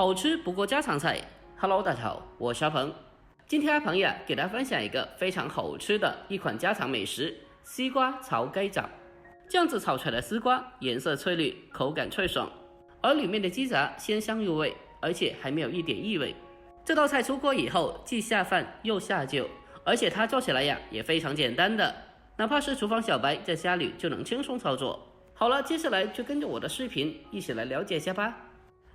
好吃不过家常菜。Hello， 大家好，我是阿鹏。今天阿鹏呀，给大家分享一个非常好吃的一款家常美食——西瓜炒鸡杂。这样子炒出来的丝瓜颜色翠绿，口感脆爽，而里面的鸡杂鲜香入味，而且还没有一点异味。这道菜出锅以后，既下饭又下酒，而且它做起来呀也非常简单的，哪怕是厨房小白在家里就能轻松操作。好了，接下来就跟着我的视频一起来了解一下吧。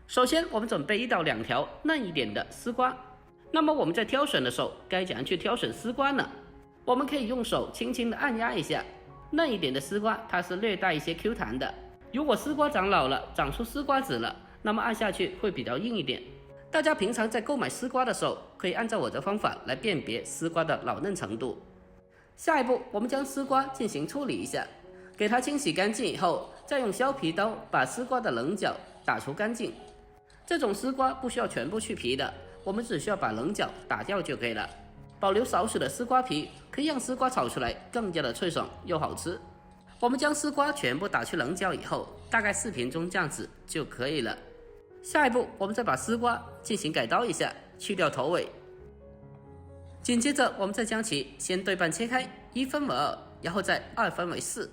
首先，我们准备1到2条嫩一点的丝瓜。那么我们在挑选的时候，该怎样去挑选丝瓜呢？我们可以用手轻轻的按压一下，嫩一点的丝瓜它是略带一些 Q 弹的。如果丝瓜长老了，长出丝瓜籽了，那么按下去会比较硬一点。大家平常在购买丝瓜的时候，可以按照我的方法来辨别丝瓜的老嫩程度。下一步，我们将丝瓜进行处理一下，给它清洗干净以后，再用削皮刀把丝瓜的棱角打除干净。这种丝瓜不需要全部去皮的，我们只需要把棱角打掉就可以了，保留少许的丝瓜皮，可以让丝瓜炒出来更加的脆爽又好吃。我们将丝瓜全部打去棱角以后，大概4品钟这样子就可以了。下一步，我们再把丝瓜进行改刀一下，去掉头尾。紧接着，我们再将其先对半切开，1分为2，然后再2分为4。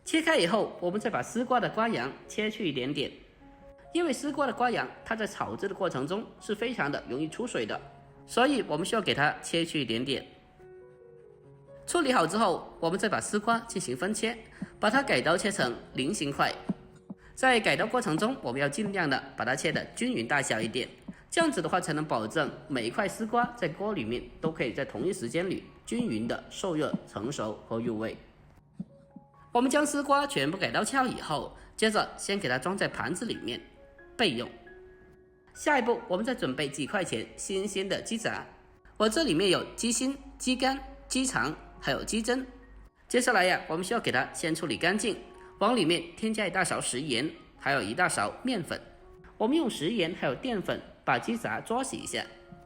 切开以后，我们再把丝瓜的瓜瓤切去一点点，因为丝瓜的瓜瓤它在炒制的过程中是非常的容易出水的，所以我们需要给它切去一点点。处理好之后，我们再把丝瓜进行分切，把它改刀切成菱形块。在改刀过程中，我们要尽量的把它切的均匀大小一点，这样子的话才能保证每一块丝瓜在锅里面都可以在同一时间里均匀的受热、成熟和入味。我们将丝瓜全部改刀切好以后，接着先给它装在盘子里面备用。下一步，我们再准备几块钱新鲜的鸡杂，我这里面有鸡心、鸡肝、鸡肠还有鸡胗。接下来呀，我们需要给它先处理干净，往里面添加1大勺食盐，还有1大勺面粉。我们用食盐还有淀粉把鸡杂搓洗一下，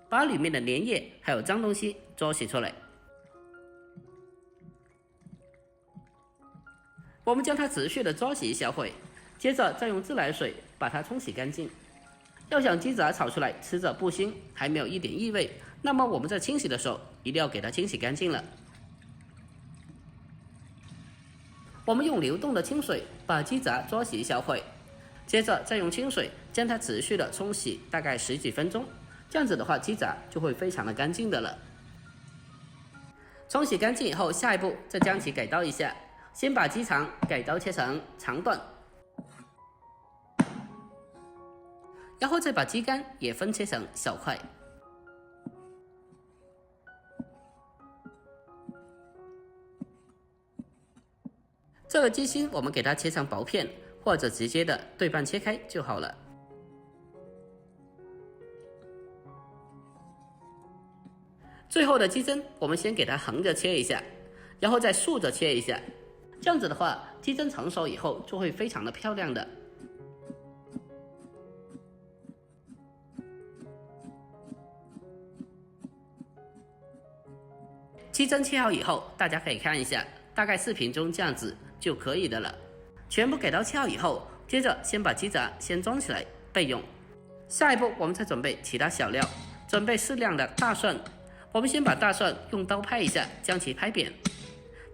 把里面的粘液还有脏东西搓洗出来。我们将它持续的搓洗一小会，接着再用自来水把它冲洗干净。要想鸡杂炒出来吃着不腥，还没有一点异味，那么我们在清洗的时候一定要给它清洗干净了。我们用流动的清水把鸡杂搓洗一小会，接着再用清水将它持续的冲洗大概10几分钟，这样子的话鸡杂就会非常的干净的了。冲洗干净以后，下一步再将其改刀一下，先把鸡肠改刀切成长段，然后再把鸡肝也分切成小块。这个鸡心我们给它切成薄片，或者直接的对半切开就好了。最后的鸡胗我们先给它横着切一下，然后再竖着切一下，这样子的话鸡胗成熟以后就会非常的漂亮的。鸡胗切好以后，大家可以看一下，大概4品钟这样子就可以的了。全部改刀切好以后，接着先把鸡杂先装起来备用。下一步我们再准备其他小料，准备适量的大蒜。我们先把大蒜用刀拍一下，将其拍扁，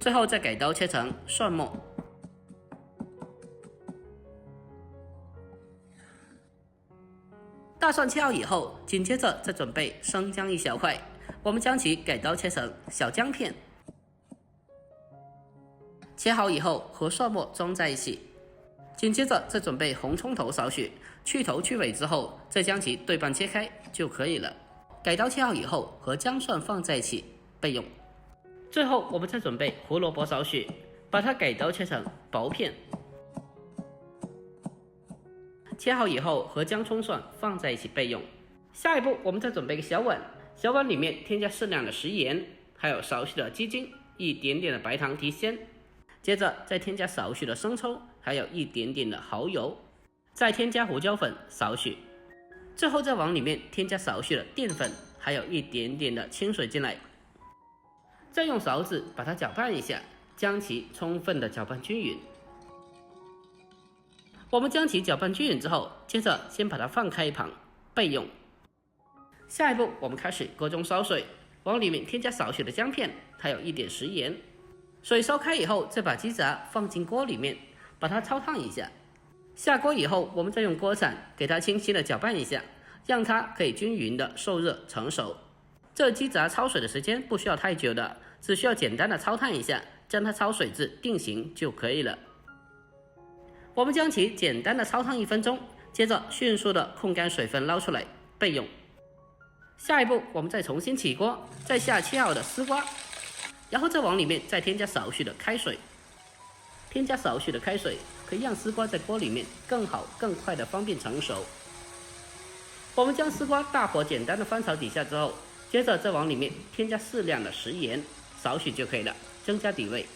最后再改刀切成蒜末。大蒜切好以后，紧接着再准备生姜1小块，我们将其改刀切成小姜片。切好以后和蒜末装在一起，紧接着再准备红葱头少许，去头去尾之后再将其对半切开就可以了。改刀切好以后和姜蒜放在一起备用。最后我们再准备胡萝卜少许，把它改刀切成薄片。切好以后和姜葱蒜放在一起备用。下一步我们再准备个小碗，小碗里面添加适量的食盐，还有少许的鸡精，一点点的白糖提鲜。接着再添加少许的生抽，还有一点点的蚝油，再添加胡椒粉少许，最后再往里面添加少许的淀粉，还有一点点的清水进来，再用勺子把它搅拌一下，将其充分的搅拌均匀。我们将其搅拌均匀之后，接着先把它放开一旁备用。下一步，我们开始锅中烧水，往里面添加少许的姜片，还有一点食盐。水烧开以后，再把鸡杂放进锅里面，把它焯烫一下。下锅以后，我们再用锅铲给它轻轻的搅拌一下，让它可以均匀的受热成熟。这鸡杂焯水的时间不需要太久的，只需要简单的焯烫一下，将它焯水质定型就可以了。我们将其简单的焯烫1分钟，接着迅速的控干水分捞出来备用。下一步，我们再重新起锅，再下切好的丝瓜，然后再往里面再添加少许的开水。添加少许的开水可以让丝瓜在锅里面更好更快的方便成熟。我们将丝瓜大火简单的翻炒几下之后，接着再往里面添加适量的食盐，少许就可以了，增加底味。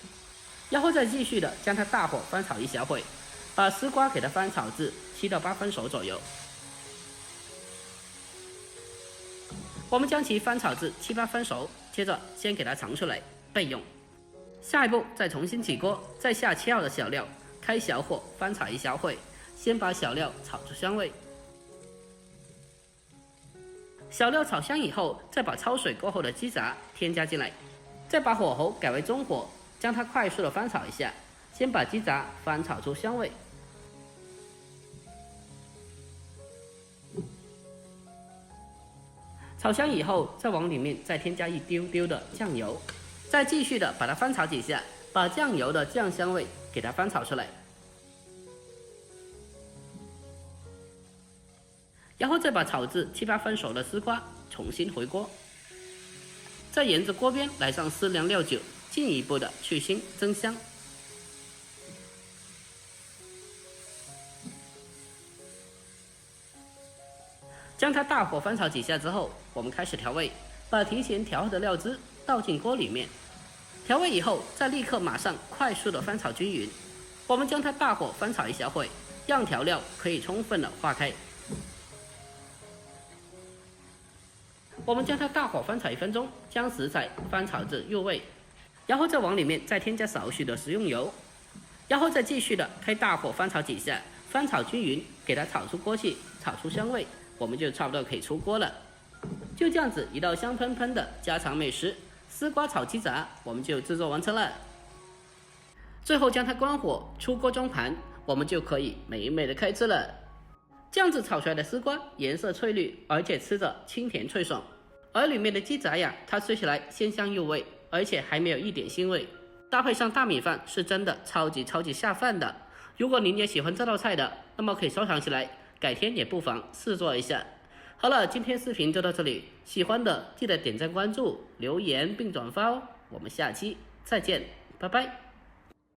然后再继续的将它大火翻炒1小会，把丝瓜给它翻炒至7到8分熟左右。我们将其翻炒至7、8分熟，接着先给它盛出来备用。下一步再重新起锅，再下切好的小料，开小火翻炒1小会，先把小料炒出香味。小料炒香以后，再把焯水过后的鸡杂添加进来，再把火候改为中火，将它快速的翻炒一下，先把鸡杂翻炒出香味。炒香以后，再往里面再添加一丢丢的酱油，再继续的把它翻炒几下，把酱油的酱香味给它翻炒出来。然后再把炒至7、8分熟的丝瓜重新回锅，再沿着锅边来上适量料酒，进一步的去腥增香。将它大火翻炒几下之后，我们开始调味，把提前调好的料汁倒进锅里面。调味以后，再立刻马上快速的翻炒均匀。我们将它大火翻炒1小会，让调料可以充分的化开。我们将它大火翻炒1分钟，将食材翻炒至入味，然后再往里面再添加少许的食用油，然后再继续的开大火翻炒几下，翻炒均匀，给它炒出锅气，炒出香味，我们就差不多可以出锅了。就这样子一道香喷喷的家常美食丝瓜炒鸡杂，我们就制作完成了。最后将它关火，出锅装盘，我们就可以美美的开吃了。这样子炒出来的丝瓜颜色翠绿，而且吃着清甜脆爽，而里面的鸡杂呀，它吃起来鲜香入味，而且还没有一点腥味，搭配上大米饭是真的超级下饭的。如果您也喜欢这道菜的，那么可以收藏起来，改天也不妨试做一下。好了，今天视频就到这里，喜欢的记得点赞关注、留言并转发哦。我们下期再见，拜拜。